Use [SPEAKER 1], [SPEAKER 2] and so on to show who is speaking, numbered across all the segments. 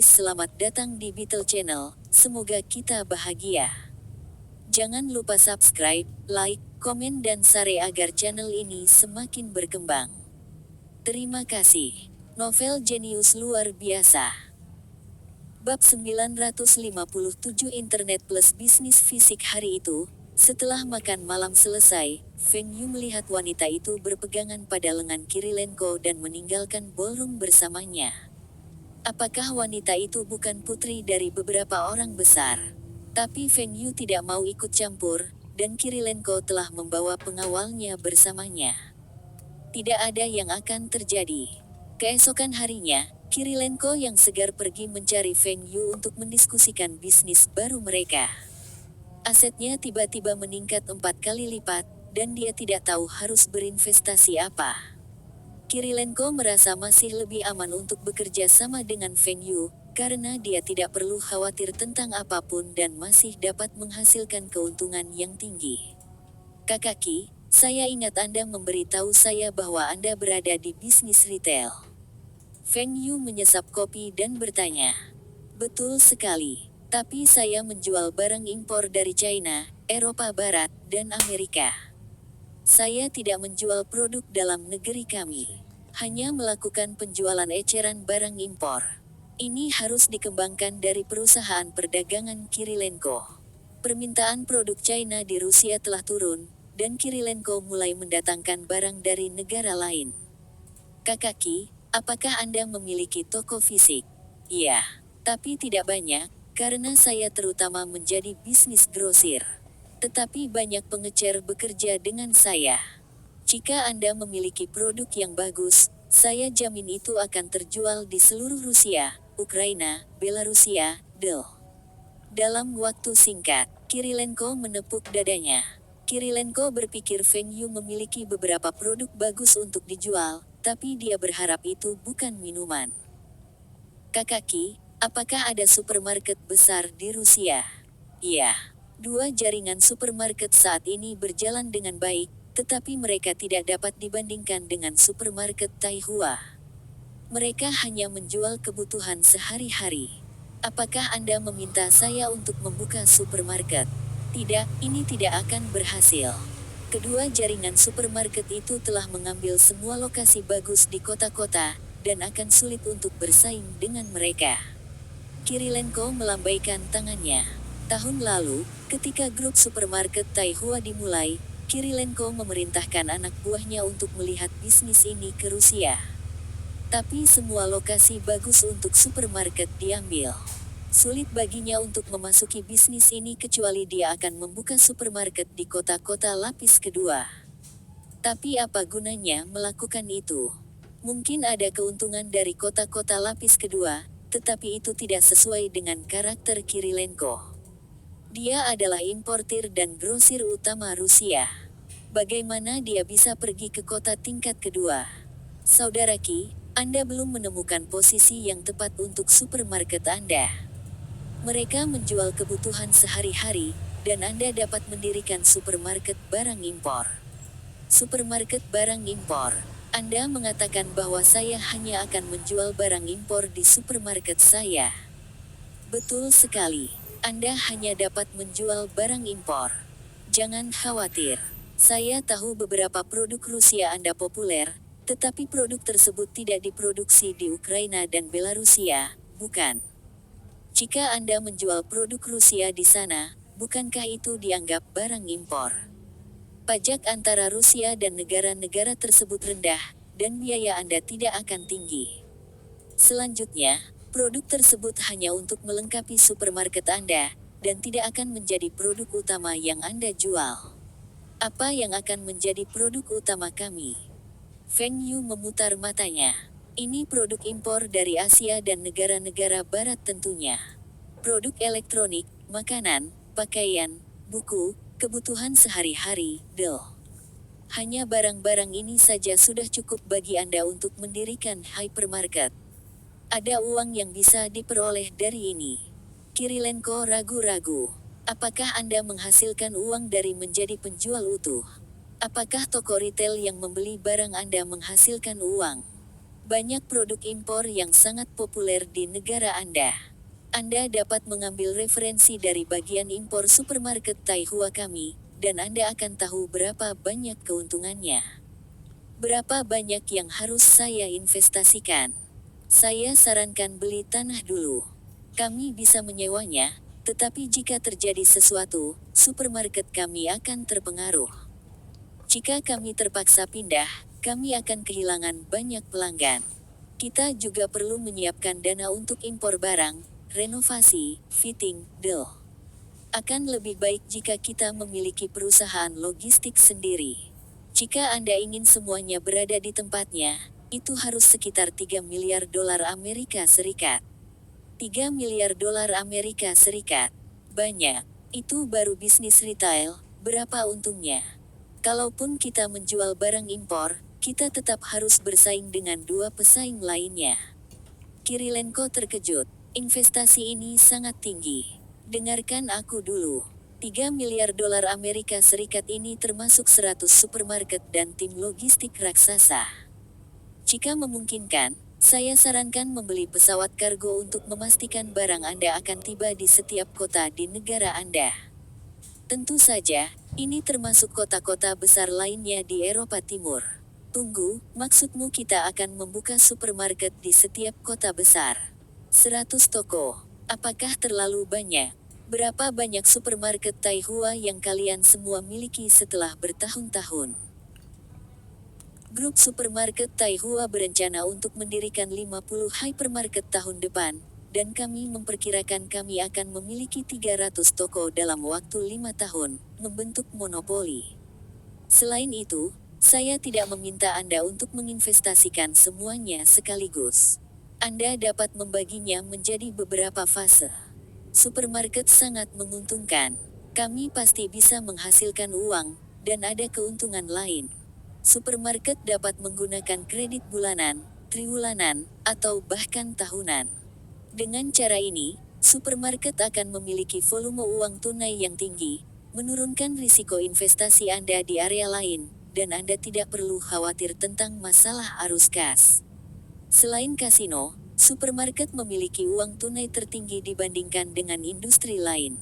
[SPEAKER 1] Selamat datang di Beetle Channel, semoga kita bahagia. Jangan lupa subscribe, like, komen dan share agar channel ini semakin berkembang. Terima kasih. Novel jenius luar biasa. Bab 957 Internet plus bisnis fisik. Hari itu, setelah makan malam selesai, Feng Yu melihat wanita itu berpegangan pada lengan kiri Lenko dan meninggalkan ballroom bersamanya. Apakah wanita itu bukan putri dari beberapa orang besar? Tapi Feng Yu tidak mau ikut campur, dan Kirilenko telah membawa pengawalnya bersamanya. Tidak ada yang akan terjadi. Keesokan harinya, Kirilenko yang segar pergi mencari Feng Yu untuk mendiskusikan bisnis baru mereka. Asetnya tiba-tiba meningkat 4 kali lipat, dan dia tidak tahu harus berinvestasi apa. Kirilenko merasa masih lebih aman untuk bekerja sama dengan Feng Yu, karena dia tidak perlu khawatir tentang apapun dan masih dapat menghasilkan keuntungan yang tinggi. Kakaki, saya ingat Anda memberitahu saya bahwa Anda berada di bisnis retail. Feng Yu menyesap kopi dan bertanya. Betul sekali, tapi saya menjual barang impor dari China, Eropa Barat, dan Amerika. Saya tidak menjual produk dalam negeri kami. Hanya melakukan penjualan eceran barang impor. Ini harus dikembangkan dari perusahaan perdagangan Kirilenko. Permintaan produk China di Rusia telah turun, dan Kirilenko mulai mendatangkan barang dari negara lain. Kakaki, apakah Anda memiliki toko fisik? Iya, tapi tidak banyak, karena saya terutama menjadi bisnis grosir. Tetapi banyak pengecer bekerja dengan saya. Jika Anda memiliki produk yang bagus, saya jamin itu akan terjual di seluruh Rusia, Ukraina, Belarusia, dalam waktu singkat. Kirilenko menepuk dadanya. Kirilenko berpikir Feng Yu memiliki beberapa produk bagus untuk dijual, tapi dia berharap itu bukan minuman. Kakaki, apakah ada supermarket besar di Rusia? Iya. 2 jaringan supermarket saat ini berjalan dengan baik, tetapi mereka tidak dapat dibandingkan dengan supermarket Taihua. Mereka hanya menjual kebutuhan sehari-hari. Apakah Anda meminta saya untuk membuka supermarket? Tidak, ini tidak akan berhasil. Kedua jaringan supermarket itu telah mengambil semua lokasi bagus di kota-kota, dan akan sulit untuk bersaing dengan mereka. Kirilenko melambaikan tangannya. Tahun lalu, ketika grup supermarket Taihua dimulai, Kirilenko memerintahkan anak buahnya untuk melihat bisnis ini ke Rusia. Tapi semua lokasi bagus untuk supermarket diambil. Sulit baginya untuk memasuki bisnis ini kecuali dia akan membuka supermarket di kota-kota lapis kedua. Tapi apa gunanya melakukan itu? Mungkin ada keuntungan dari kota-kota lapis kedua, tetapi itu tidak sesuai dengan karakter Kirilenko. Dia adalah importir dan grosir utama Rusia. Bagaimana dia bisa pergi ke kota tingkat kedua? Saudara Ki, Anda belum menemukan posisi yang tepat untuk supermarket Anda. Mereka menjual kebutuhan sehari-hari, dan Anda dapat mendirikan supermarket barang impor. Supermarket barang impor. Anda mengatakan bahwa saya hanya akan menjual barang impor di supermarket saya. Betul sekali. Anda hanya dapat menjual barang impor. Jangan khawatir. Saya tahu beberapa produk Rusia Anda populer, tetapi produk tersebut tidak diproduksi di Ukraina dan Belarusia, bukan? Jika Anda menjual produk Rusia di sana, bukankah itu dianggap barang impor? Pajak antara Rusia dan negara-negara tersebut rendah, dan biaya Anda tidak akan tinggi. Selanjutnya, produk tersebut hanya untuk melengkapi supermarket Anda, dan tidak akan menjadi produk utama yang Anda jual. Apa yang akan menjadi produk utama kami? Feng Yu memutar matanya. Ini produk impor dari Asia dan negara-negara barat tentunya. Produk elektronik, makanan, pakaian, buku, kebutuhan sehari-hari, Hanya barang-barang ini saja sudah cukup bagi Anda untuk mendirikan hypermarket. Ada uang yang bisa diperoleh dari ini. Kirilenko ragu-ragu. Apakah Anda menghasilkan uang dari menjadi penjual utuh? Apakah toko retail yang membeli barang Anda menghasilkan uang? Banyak produk impor yang sangat populer di negara Anda. Anda dapat mengambil referensi dari bagian impor supermarket Taihua kami, dan Anda akan tahu berapa banyak keuntungannya. Berapa banyak yang harus saya investasikan? Saya sarankan beli tanah dulu. Kami bisa menyewanya, tetapi jika terjadi sesuatu, supermarket kami akan terpengaruh. Jika kami terpaksa pindah, kami akan kehilangan banyak pelanggan. Kita juga perlu menyiapkan dana untuk impor barang, renovasi, fitting, Akan lebih baik jika kita memiliki perusahaan logistik sendiri. Jika Anda ingin semuanya berada di tempatnya, itu harus sekitar 3 miliar dolar Amerika Serikat. 3 miliar dolar Amerika Serikat. Banyak. Itu baru bisnis retail, berapa untungnya? Kalaupun kita menjual barang impor, kita tetap harus bersaing dengan dua pesaing lainnya. Kirilenko terkejut. Investasi ini sangat tinggi. Dengarkan aku dulu. 3 miliar dolar Amerika Serikat ini termasuk 100 supermarket dan tim logistik raksasa. Jika memungkinkan, saya sarankan membeli pesawat kargo untuk memastikan barang Anda akan tiba di setiap kota di negara Anda. Tentu saja, ini termasuk kota-kota besar lainnya di Eropa Timur. Tunggu, maksudmu kita akan membuka supermarket di setiap kota besar? 100 toko. Apakah terlalu banyak? Berapa banyak supermarket Taihua yang kalian semua miliki setelah bertahun-tahun? Grup supermarket Taihua berencana untuk mendirikan 50 hypermarket tahun depan, dan kami memperkirakan kami akan memiliki 300 toko dalam waktu 5 tahun, membentuk monopoli. Selain itu, saya tidak meminta Anda untuk menginvestasikan semuanya sekaligus. Anda dapat membaginya menjadi beberapa fase. Supermarket sangat menguntungkan. Kami pasti bisa menghasilkan uang, dan ada keuntungan lain. Supermarket dapat menggunakan kredit bulanan, triwulanan, atau bahkan tahunan. Dengan cara ini, supermarket akan memiliki volume uang tunai yang tinggi, menurunkan risiko investasi Anda di area lain, dan Anda tidak perlu khawatir tentang masalah arus kas. Selain kasino, supermarket memiliki uang tunai tertinggi dibandingkan dengan industri lain.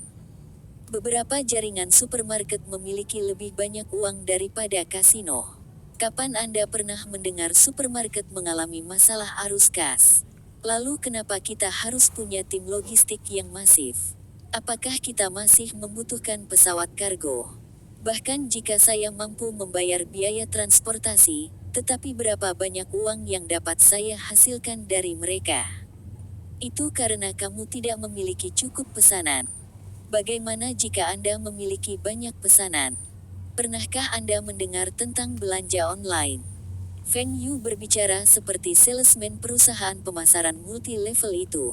[SPEAKER 1] Beberapa jaringan supermarket memiliki lebih banyak uang daripada kasino. Kapan Anda pernah mendengar supermarket mengalami masalah arus kas? Lalu kenapa kita harus punya tim logistik yang masif? Apakah kita masih membutuhkan pesawat kargo? Bahkan jika saya mampu membayar biaya transportasi, tetapi berapa banyak uang yang dapat saya hasilkan dari mereka? Itu karena kamu tidak memiliki cukup pesanan. Bagaimana jika Anda memiliki banyak pesanan? Pernahkah Anda mendengar tentang belanja online? Feng Yu berbicara seperti salesman perusahaan pemasaran multi-level itu.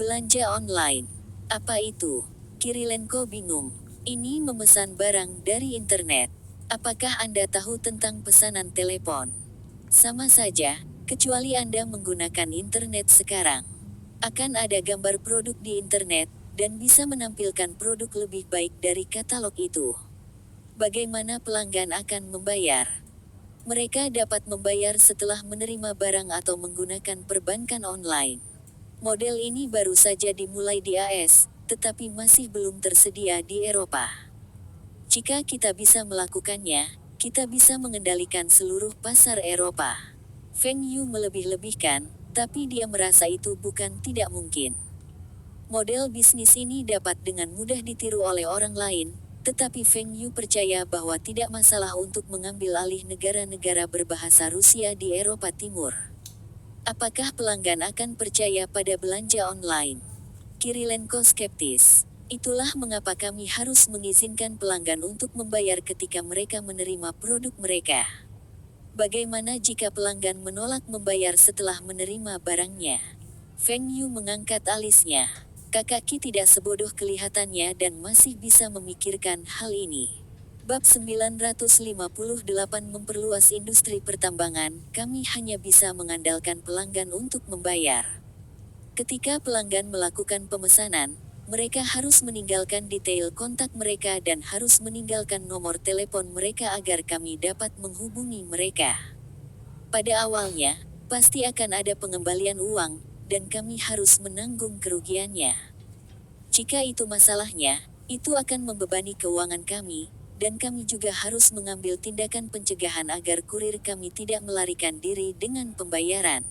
[SPEAKER 1] Belanja online. Apa itu? Kirilenko bingung. Ini memesan barang dari internet. Apakah Anda tahu tentang pesanan telepon? Sama saja, kecuali Anda menggunakan internet sekarang. Akan ada gambar produk di internet, dan bisa menampilkan produk lebih baik dari katalog itu. Bagaimana pelanggan akan membayar? Mereka dapat membayar setelah menerima barang atau menggunakan perbankan online. Model ini baru saja dimulai di AS, tetapi masih belum tersedia di Eropa. Jika kita bisa melakukannya, kita bisa mengendalikan seluruh pasar Eropa. Feng Yu melebih-lebihkan, tapi dia merasa itu bukan tidak mungkin. Model bisnis ini dapat dengan mudah ditiru oleh orang lain, tetapi Feng Yu percaya bahwa tidak masalah untuk mengambil alih negara-negara berbahasa Rusia di Eropa Timur. Apakah pelanggan akan percaya pada belanja online? Kirilenko skeptis. Itulah mengapa kami harus mengizinkan pelanggan untuk membayar ketika mereka menerima produk mereka. Bagaimana jika pelanggan menolak membayar setelah menerima barangnya? Feng Yu mengangkat alisnya. Kakak Ki tidak sebodoh kelihatannya dan masih bisa memikirkan hal ini. Bab 958 memperluas industri pertambangan, kami hanya bisa mengandalkan pelanggan untuk membayar. Ketika pelanggan melakukan pemesanan, mereka harus meninggalkan detail kontak mereka dan harus meninggalkan nomor telepon mereka agar kami dapat menghubungi mereka. Pada awalnya, pasti akan ada pengembalian uang, dan kami harus menanggung kerugiannya. Jika itu masalahnya, itu akan membebani keuangan kami, dan kami juga harus mengambil tindakan pencegahan agar kurir kami tidak melarikan diri dengan pembayaran.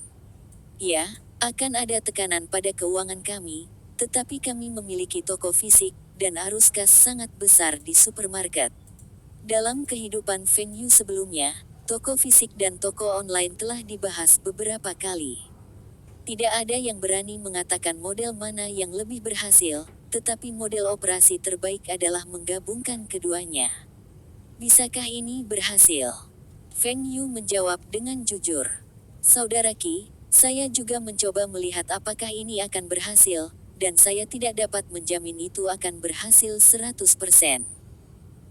[SPEAKER 1] Ya, akan ada tekanan pada keuangan kami, tetapi kami memiliki toko fisik, dan arus kas sangat besar di supermarket. Dalam kehidupan Feng Yu sebelumnya, toko fisik dan toko online telah dibahas beberapa kali. Tidak ada yang berani mengatakan model mana yang lebih berhasil, tetapi model operasi terbaik adalah menggabungkan keduanya. Bisakah ini berhasil? Feng Yu menjawab dengan jujur. Saudara Qi, saya juga mencoba melihat apakah ini akan berhasil, dan saya tidak dapat menjamin itu akan berhasil 100%.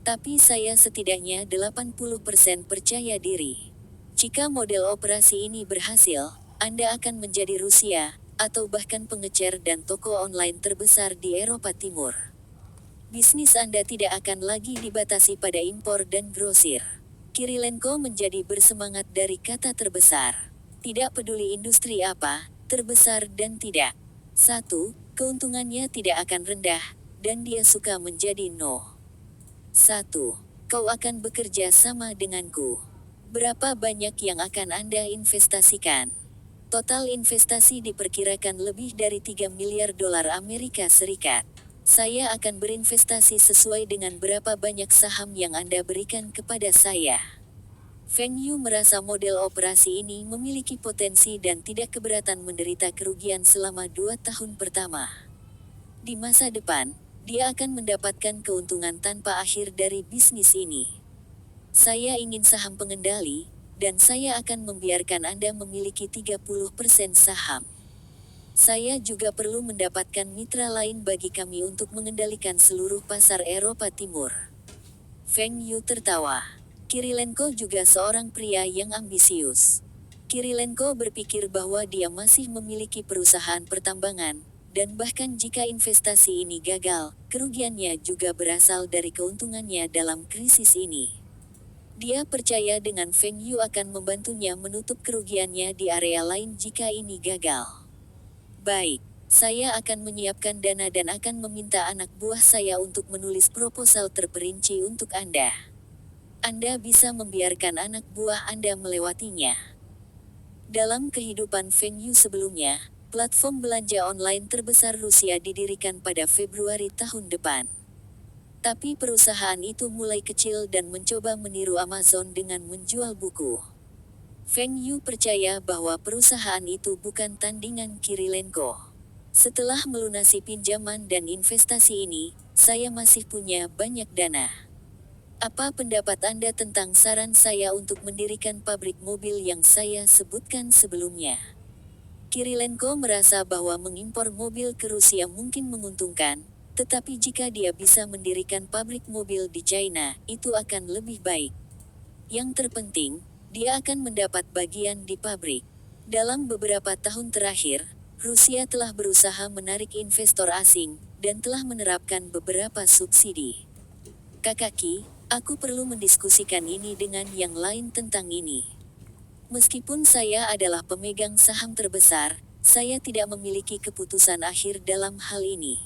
[SPEAKER 1] Tapi saya setidaknya 80% percaya diri. Jika model operasi ini berhasil, Anda akan menjadi Rusia, atau bahkan pengecer dan toko online terbesar di Eropa Timur. Bisnis Anda tidak akan lagi dibatasi pada impor dan grosir. Kirilenko menjadi bersemangat dari kata terbesar. Tidak peduli industri apa, terbesar dan tidak. 1. Keuntungannya tidak akan rendah, dan dia suka menjadi no. 1. Kau akan bekerja sama denganku. Berapa banyak yang akan Anda investasikan? Total investasi diperkirakan lebih dari 3 miliar dolar Amerika Serikat. Saya akan berinvestasi sesuai dengan berapa banyak saham yang Anda berikan kepada saya. Feng Yu merasa model operasi ini memiliki potensi dan tidak keberatan menderita kerugian selama 2 tahun pertama. Di masa depan, dia akan mendapatkan keuntungan tanpa akhir dari bisnis ini. Saya ingin saham pengendali, dan saya akan membiarkan Anda memiliki 30% saham. Saya juga perlu mendapatkan mitra lain bagi kami untuk mengendalikan seluruh pasar Eropa Timur. Feng Yu tertawa. Kirilenko juga seorang pria yang ambisius. Kirilenko berpikir bahwa dia masih memiliki perusahaan pertambangan, dan bahkan jika investasi ini gagal, kerugiannya juga berasal dari keuntungannya dalam krisis ini. Dia percaya dengan Feng Yu akan membantunya menutup kerugiannya di area lain jika ini gagal. Baik, saya akan menyiapkan dana dan akan meminta anak buah saya untuk menulis proposal terperinci untuk Anda. Anda bisa membiarkan anak buah Anda melewatinya. Dalam kehidupan Feng Yu sebelumnya, platform belanja online terbesar Rusia didirikan pada Februari tahun depan. Tapi perusahaan itu mulai kecil dan mencoba meniru Amazon dengan menjual buku. Feng Yu percaya bahwa perusahaan itu bukan tandingan Kirilenko. Setelah melunasi pinjaman dan investasi ini, saya masih punya banyak dana. Apa pendapat Anda tentang saran saya untuk mendirikan pabrik mobil yang saya sebutkan sebelumnya? Kirilenko merasa bahwa mengimpor mobil ke Rusia mungkin menguntungkan, tetapi jika dia bisa mendirikan pabrik mobil di China, itu akan lebih baik. Yang terpenting, dia akan mendapat bagian di pabrik. Dalam beberapa tahun terakhir, Rusia telah berusaha menarik investor asing, dan telah menerapkan beberapa subsidi. Kakak Qi, aku perlu mendiskusikan ini dengan yang lain tentang ini. Meskipun saya adalah pemegang saham terbesar, saya tidak memiliki keputusan akhir dalam hal ini.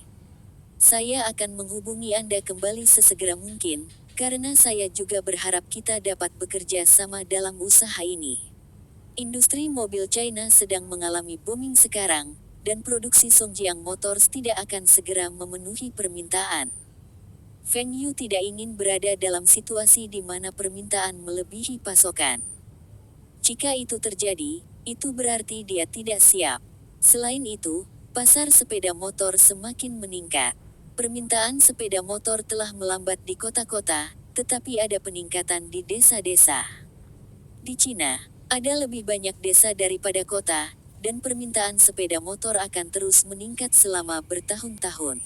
[SPEAKER 1] Saya akan menghubungi Anda kembali sesegera mungkin, karena saya juga berharap kita dapat bekerja sama dalam usaha ini. Industri mobil China sedang mengalami booming sekarang, dan produksi Songjiang Motors tidak akan segera memenuhi permintaan. Feng Yu tidak ingin berada dalam situasi di mana permintaan melebihi pasokan. Jika itu terjadi, itu berarti dia tidak siap. Selain itu, pasar sepeda motor semakin meningkat. Permintaan sepeda motor telah melambat di kota-kota, tetapi ada peningkatan di desa-desa. Di Cina, ada lebih banyak desa daripada kota, dan permintaan sepeda motor akan terus meningkat selama bertahun-tahun.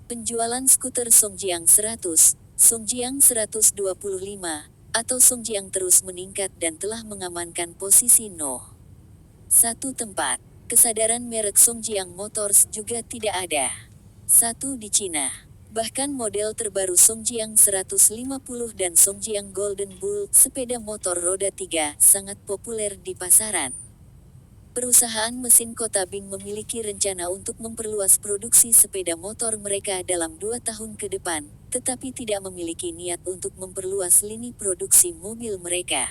[SPEAKER 1] Penjualan skuter Songjiang 100, Songjiang 125, atau Songjiang terus meningkat dan telah mengamankan posisi No. 1 tempat. Kesadaran merek Songjiang Motors juga tidak ada. 1 di Cina. Bahkan model terbaru Songjiang 150 dan Songjiang Golden Bull, sepeda motor roda 3, sangat populer di pasaran. Perusahaan mesin Kota Bing memiliki rencana untuk memperluas produksi sepeda motor mereka dalam 2 tahun ke depan, tetapi tidak memiliki niat untuk memperluas lini produksi mobil mereka.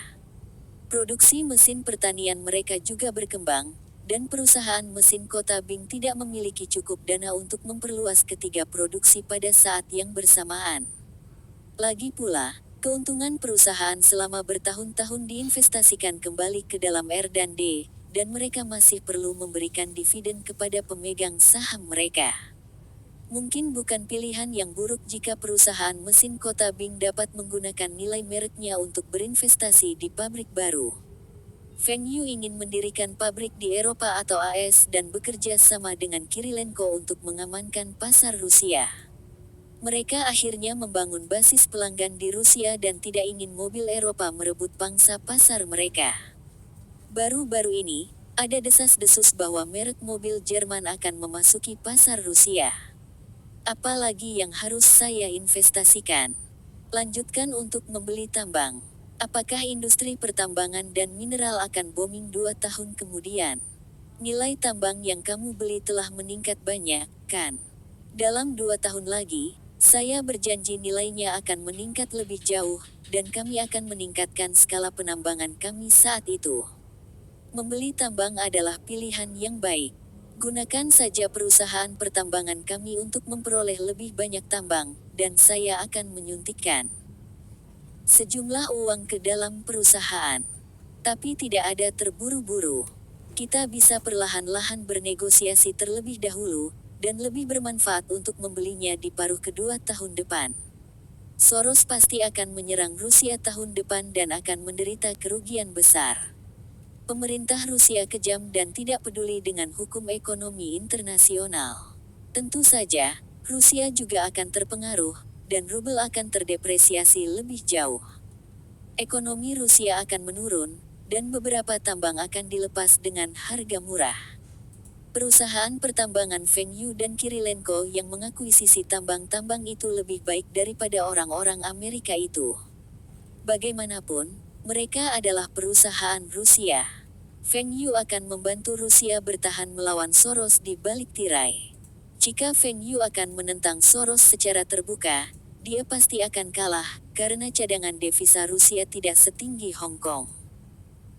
[SPEAKER 1] Produksi mesin pertanian mereka juga berkembang, dan perusahaan mesin Kota Bing tidak memiliki cukup dana untuk memperluas ketiga produksi pada saat yang bersamaan. Lagi pula, keuntungan perusahaan selama bertahun-tahun diinvestasikan kembali ke dalam R&D, dan mereka masih perlu memberikan dividen kepada pemegang saham mereka. Mungkin bukan pilihan yang buruk jika perusahaan mesin Kota Bing dapat menggunakan nilai mereknya untuk berinvestasi di pabrik baru. Feng Yu ingin mendirikan pabrik di Eropa atau AS dan bekerja sama dengan Kirilenko untuk mengamankan pasar Rusia. Mereka akhirnya membangun basis pelanggan di Rusia dan tidak ingin mobil Eropa merebut pangsa pasar mereka. Baru-baru ini, ada desas-desus bahwa merek mobil Jerman akan memasuki pasar Rusia. Apalagi yang harus saya investasikan? Lanjutkan untuk membeli tambang. Apakah industri pertambangan dan mineral akan booming 2 tahun kemudian? Nilai tambang yang kamu beli telah meningkat banyak, kan? Dalam 2 tahun lagi, saya berjanji nilainya akan meningkat lebih jauh, dan kami akan meningkatkan skala penambangan kami saat itu. Membeli tambang adalah pilihan yang baik. Gunakan saja perusahaan pertambangan kami untuk memperoleh lebih banyak tambang, dan saya akan menyuntikkan sejumlah uang ke dalam perusahaan. Tapi tidak ada terburu-buru. Kita bisa perlahan-lahan bernegosiasi terlebih dahulu, dan lebih bermanfaat untuk membelinya di paruh kedua tahun depan. Soros pasti akan menyerang Rusia tahun depan dan akan menderita kerugian besar. Pemerintah Rusia kejam dan tidak peduli dengan hukum ekonomi internasional. Tentu saja, Rusia juga akan terpengaruh, dan rubel akan terdepresiasi lebih jauh. Ekonomi Rusia akan menurun, dan beberapa tambang akan dilepas dengan harga murah. Perusahaan pertambangan Feng Yu dan Kirilenko yang mengakuisisi tambang-tambang itu lebih baik daripada orang-orang Amerika itu. Bagaimanapun, mereka adalah perusahaan Rusia. Feng Yu akan membantu Rusia bertahan melawan Soros di balik tirai. Jika Feng Yu akan menentang Soros secara terbuka, dia pasti akan kalah, karena cadangan devisa Rusia tidak setinggi Hong Kong.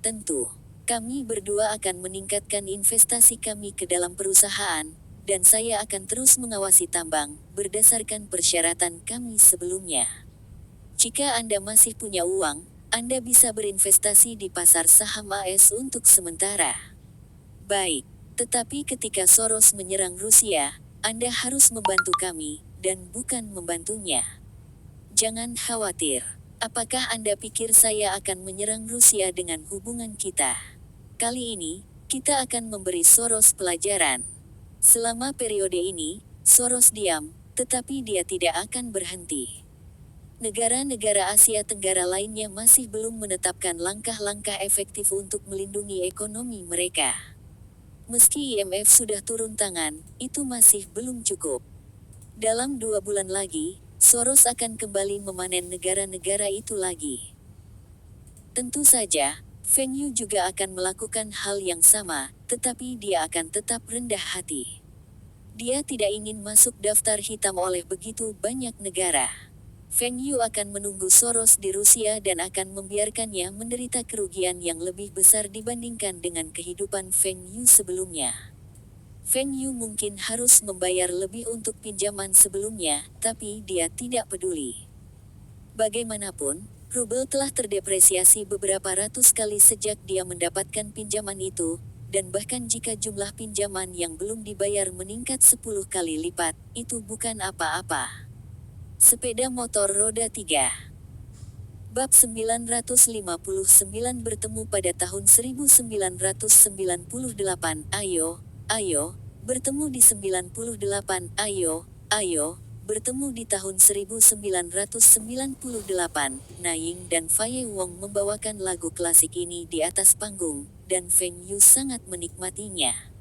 [SPEAKER 1] Tentu, kami berdua akan meningkatkan investasi kami ke dalam perusahaan, dan saya akan terus mengawasi tambang, berdasarkan persyaratan kami sebelumnya. Jika Anda masih punya uang, Anda bisa berinvestasi di pasar saham AS untuk sementara. Baik, tetapi ketika Soros menyerang Rusia, Anda harus membantu kami, dan bukan membantunya. Jangan khawatir. Apakah Anda pikir saya akan menyerang Rusia dengan hubungan kita? Kali ini, kita akan memberi Soros pelajaran. Selama periode ini, Soros diam, tetapi dia tidak akan berhenti. Negara-negara Asia Tenggara lainnya masih belum menetapkan langkah-langkah efektif untuk melindungi ekonomi mereka. Meski IMF sudah turun tangan, itu masih belum cukup. Dalam 2 bulan lagi, Soros akan kembali memanen negara-negara itu lagi. Tentu saja, Feng Yu juga akan melakukan hal yang sama, tetapi dia akan tetap rendah hati. Dia tidak ingin masuk daftar hitam oleh begitu banyak negara. Feng Yu akan menunggu Soros di Rusia dan akan membiarkannya menderita kerugian yang lebih besar dibandingkan dengan kehidupan Feng Yu sebelumnya. Feng Yu mungkin harus membayar lebih untuk pinjaman sebelumnya, tapi dia tidak peduli. Bagaimanapun, rubel telah terdepresiasi beberapa ratus kali sejak dia mendapatkan pinjaman itu, dan bahkan jika jumlah pinjaman yang belum dibayar meningkat 10 kali lipat, itu bukan apa-apa. Sepeda motor roda 3. Bab 959 bertemu pada tahun 1998. Ayo, bertemu di 98. Ayo, bertemu di tahun 1998. Naing dan Faye Wong membawakan lagu klasik ini di atas panggung, dan Feng Yu sangat menikmatinya.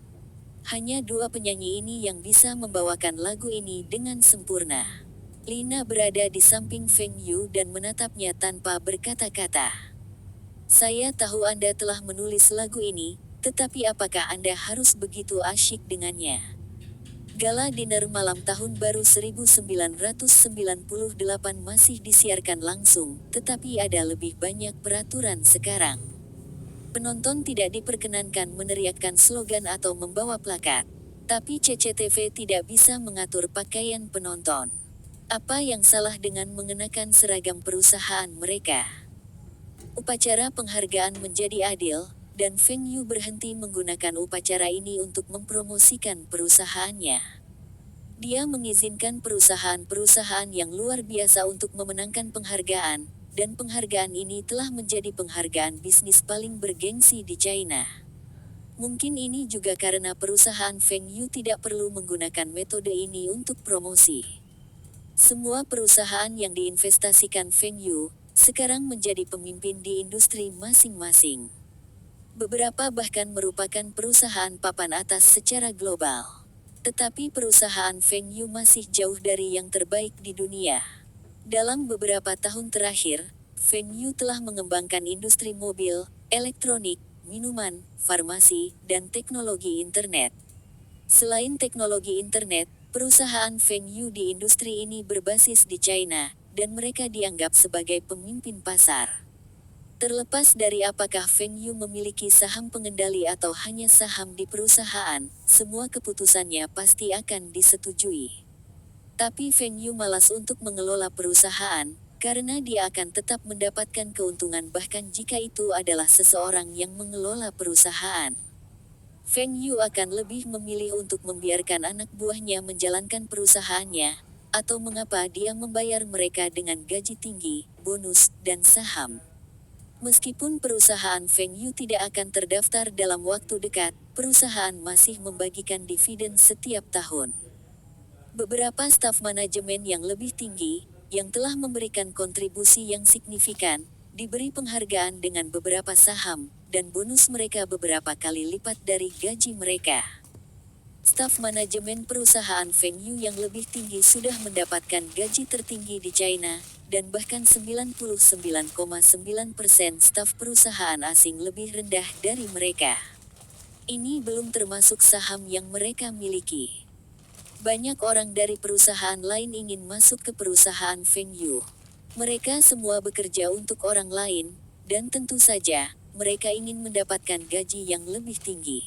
[SPEAKER 1] Hanya 2 penyanyi ini yang bisa membawakan lagu ini dengan sempurna. Lina berada di samping Feng Yu dan menatapnya tanpa berkata-kata. Saya tahu Anda telah menulis lagu ini, tetapi apakah Anda harus begitu asyik dengannya? Gala dinner malam tahun baru 1998 masih disiarkan langsung, tetapi ada lebih banyak peraturan sekarang. Penonton tidak diperkenankan meneriakkan slogan atau membawa plakat. Tapi CCTV tidak bisa mengatur pakaian penonton. Apa yang salah dengan mengenakan seragam perusahaan mereka? Upacara penghargaan menjadi adil, dan Feng Yu berhenti menggunakan upacara ini untuk mempromosikan perusahaannya. Dia mengizinkan perusahaan-perusahaan yang luar biasa untuk memenangkan penghargaan, dan penghargaan ini telah menjadi penghargaan bisnis paling bergengsi di China. Mungkin ini juga karena perusahaan Feng Yu tidak perlu menggunakan metode ini untuk promosi. Semua perusahaan yang diinvestasikan Feng Yu, sekarang menjadi pemimpin di industri masing-masing. Beberapa bahkan merupakan perusahaan papan atas secara global. Tetapi perusahaan Feng Yu masih jauh dari yang terbaik di dunia. Dalam beberapa tahun terakhir, Feng Yu telah mengembangkan industri mobil, elektronik, minuman, farmasi, dan teknologi internet. Selain teknologi internet, perusahaan Feng Yu di industri ini berbasis di China, dan mereka dianggap sebagai pemimpin pasar. Terlepas dari apakah Feng Yu memiliki saham pengendali atau hanya saham di perusahaan, semua keputusannya pasti akan disetujui. Tapi Feng Yu malas untuk mengelola perusahaan, karena dia akan tetap mendapatkan keuntungan bahkan jika itu adalah seseorang yang mengelola perusahaan. Feng Yu akan lebih memilih untuk membiarkan anak buahnya menjalankan perusahaannya, atau mengapa dia membayar mereka dengan gaji tinggi, bonus, dan saham. Meskipun perusahaan Feng Yu tidak akan terdaftar dalam waktu dekat, perusahaan masih membagikan dividen setiap tahun. Beberapa staf manajemen yang lebih tinggi, yang telah memberikan kontribusi yang signifikan, diberi penghargaan dengan beberapa saham, dan bonus mereka beberapa kali lipat dari gaji mereka. Staf manajemen perusahaan Feng Yu yang lebih tinggi sudah mendapatkan gaji tertinggi di China, dan bahkan 99,9% staf perusahaan asing lebih rendah dari mereka. Ini belum termasuk saham yang mereka miliki. Banyak orang dari perusahaan lain ingin masuk ke perusahaan Feng Yu. Mereka semua bekerja untuk orang lain, dan tentu saja, mereka ingin mendapatkan gaji yang lebih tinggi.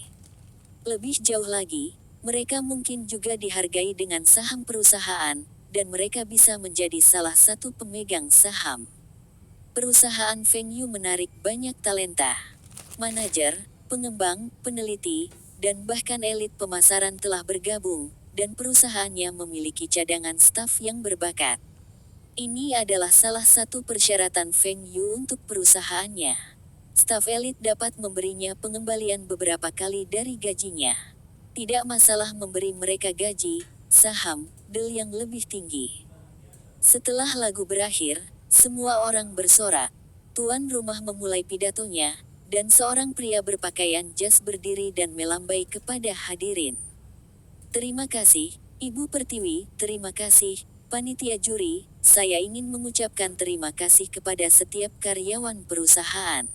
[SPEAKER 1] Lebih jauh lagi, mereka mungkin juga dihargai dengan saham perusahaan, dan mereka bisa menjadi salah satu pemegang saham. Perusahaan Feng Yu menarik banyak talenta. Manajer, pengembang, peneliti, dan bahkan elit pemasaran telah bergabung, dan perusahaannya memiliki cadangan staf yang berbakat. Ini adalah salah satu persyaratan Feng Yu untuk perusahaannya. Staf elit dapat memberinya pengembalian beberapa kali dari gajinya. Tidak masalah memberi mereka gaji, saham, deal yang lebih tinggi. Setelah lagu berakhir, semua orang bersorak. Tuan rumah memulai pidatonya, dan seorang pria berpakaian jas berdiri dan melambai kepada hadirin. Terima kasih, Ibu Pertiwi, terima kasih, panitia juri, saya ingin mengucapkan terima kasih kepada setiap karyawan perusahaan.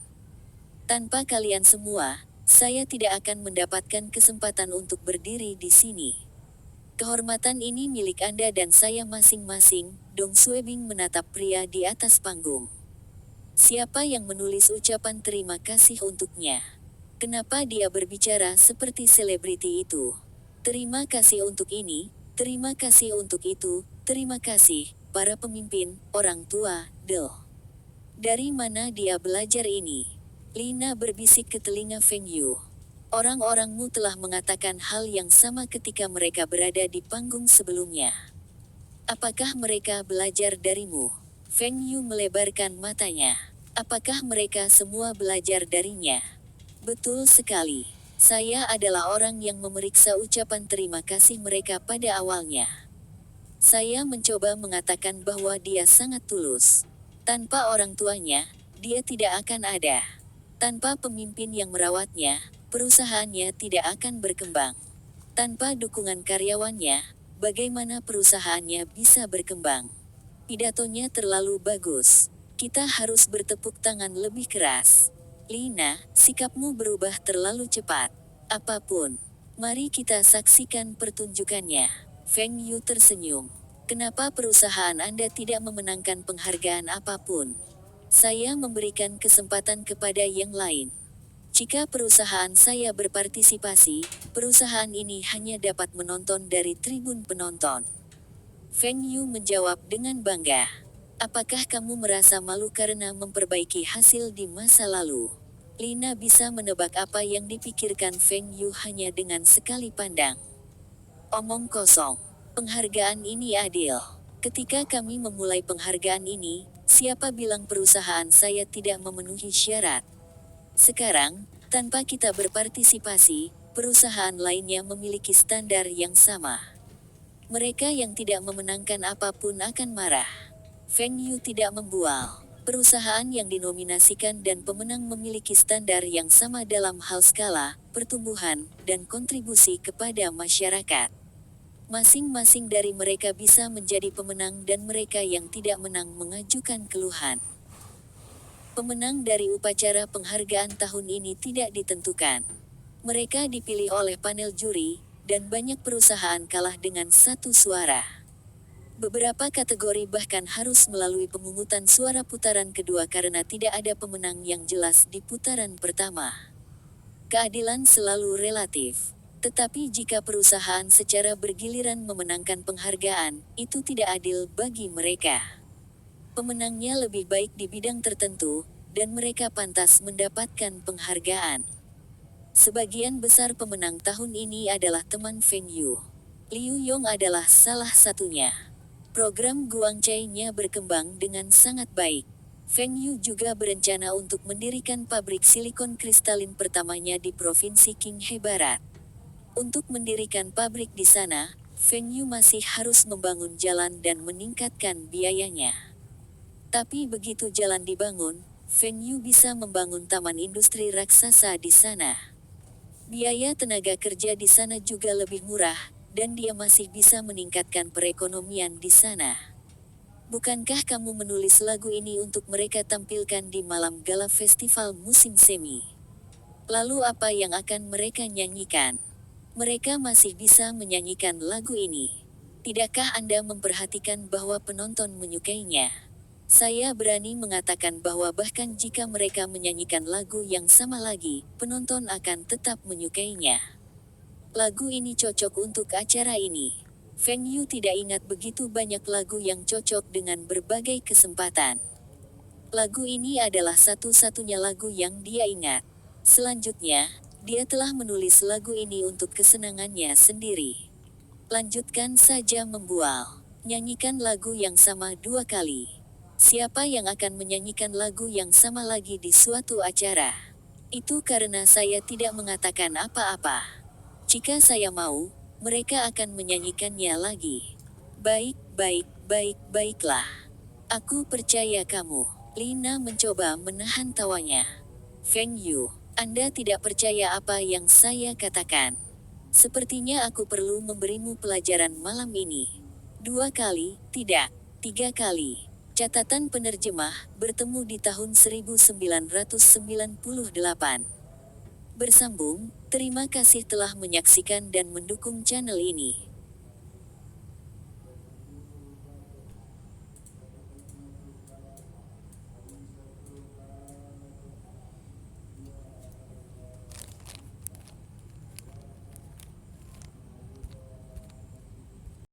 [SPEAKER 1] Tanpa kalian semua, saya tidak akan mendapatkan kesempatan untuk berdiri di sini. Kehormatan ini milik Anda dan saya masing-masing, Dong Suebing menatap pria di atas panggung. Siapa yang menulis ucapan terima kasih untuknya? Kenapa dia berbicara seperti selebriti itu? Terima kasih untuk ini, terima kasih untuk itu, terima kasih, para pemimpin, orang tua, Del. Dari mana dia belajar ini? Lina berbisik ke telinga Feng Yu. Orang-orangmu telah mengatakan hal yang sama ketika mereka berada di panggung sebelumnya. Apakah mereka belajar darimu? Feng Yu melebarkan matanya. Apakah mereka semua belajar darinya? Betul sekali. Saya adalah orang yang memeriksa ucapan terima kasih mereka pada awalnya. Saya mencoba mengatakan bahwa dia sangat tulus. Tanpa orang tuanya, dia tidak akan ada. Tanpa pemimpin yang merawatnya, perusahaannya tidak akan berkembang. Tanpa dukungan karyawannya, bagaimana perusahaannya bisa berkembang. Pidatonya terlalu bagus. Kita harus bertepuk tangan lebih keras. Lina, sikapmu berubah terlalu cepat. Apapun. Mari kita saksikan pertunjukannya. Feng Yu tersenyum. Kenapa perusahaan Anda tidak memenangkan penghargaan apapun? Saya memberikan kesempatan kepada yang lain. Jika perusahaan saya berpartisipasi, perusahaan ini hanya dapat menonton dari tribun penonton. Feng Yu menjawab dengan bangga. Apakah kamu merasa malu karena memperbaiki hasil di masa lalu? Lina bisa menebak apa yang dipikirkan Feng Yu hanya dengan sekali pandang. Omong kosong. Penghargaan ini adil. Ketika kami memulai penghargaan ini, siapa bilang perusahaan saya tidak memenuhi syarat? Sekarang, tanpa kita berpartisipasi, perusahaan lainnya memiliki standar yang sama. Mereka yang tidak memenangkan apapun akan marah. Feng Yu tidak membual. Perusahaan yang dinominasikan dan pemenang memiliki standar yang sama dalam hal skala, pertumbuhan, dan kontribusi kepada masyarakat. Masing-masing dari mereka bisa menjadi pemenang dan mereka yang tidak menang mengajukan keluhan. Pemenang dari upacara penghargaan tahun ini tidak ditentukan. Mereka dipilih oleh panel juri, dan banyak perusahaan kalah dengan satu suara. Beberapa kategori bahkan harus melalui pemungutan suara putaran kedua karena tidak ada pemenang yang jelas di putaran pertama. Keadilan selalu relatif. Tetapi jika perusahaan secara bergiliran memenangkan penghargaan, itu tidak adil bagi mereka. Pemenangnya lebih baik di bidang tertentu, dan mereka pantas mendapatkan penghargaan. Sebagian besar pemenang tahun ini adalah teman Feng Yu. Liu Yong adalah salah satunya. Program Guangcai-nya berkembang dengan sangat baik. Feng Yu juga berencana untuk mendirikan pabrik silikon kristalin pertamanya di Provinsi Qinghe Barat. Untuk mendirikan pabrik di sana, Feng Yu masih harus membangun jalan dan meningkatkan biayanya. Tapi begitu jalan dibangun, Feng Yu bisa membangun taman industri raksasa di sana. Biaya tenaga kerja di sana juga lebih murah, dan dia masih bisa meningkatkan perekonomian di sana. Bukankah kamu menulis lagu ini untuk mereka tampilkan di malam gala festival musim semi? Lalu apa yang akan mereka nyanyikan? Mereka masih bisa menyanyikan lagu ini. Tidakkah Anda memperhatikan bahwa penonton menyukainya? Saya berani mengatakan bahwa bahkan jika mereka menyanyikan lagu yang sama lagi, penonton akan tetap menyukainya. Lagu ini cocok untuk acara ini. Feng Yu tidak ingat begitu banyak lagu yang cocok dengan berbagai kesempatan. Lagu ini adalah satu-satunya lagu yang dia ingat. Selanjutnya, dia telah menulis lagu ini untuk kesenangannya sendiri. Lanjutkan saja membual. Nyanyikan lagu yang sama 2 kali. Siapa yang akan menyanyikan lagu yang sama lagi di suatu acara? Itu karena saya tidak mengatakan apa-apa. Jika saya mau, mereka akan menyanyikannya lagi. Baiklah. Aku percaya kamu. Lina mencoba menahan tawanya. Feng Yu, Anda tidak percaya apa yang saya katakan. Sepertinya aku perlu memberimu pelajaran malam ini. 2 kali, tidak, 3 kali. Catatan penerjemah, bertemu di tahun 1998. Bersambung, terima kasih telah menyaksikan dan mendukung channel ini.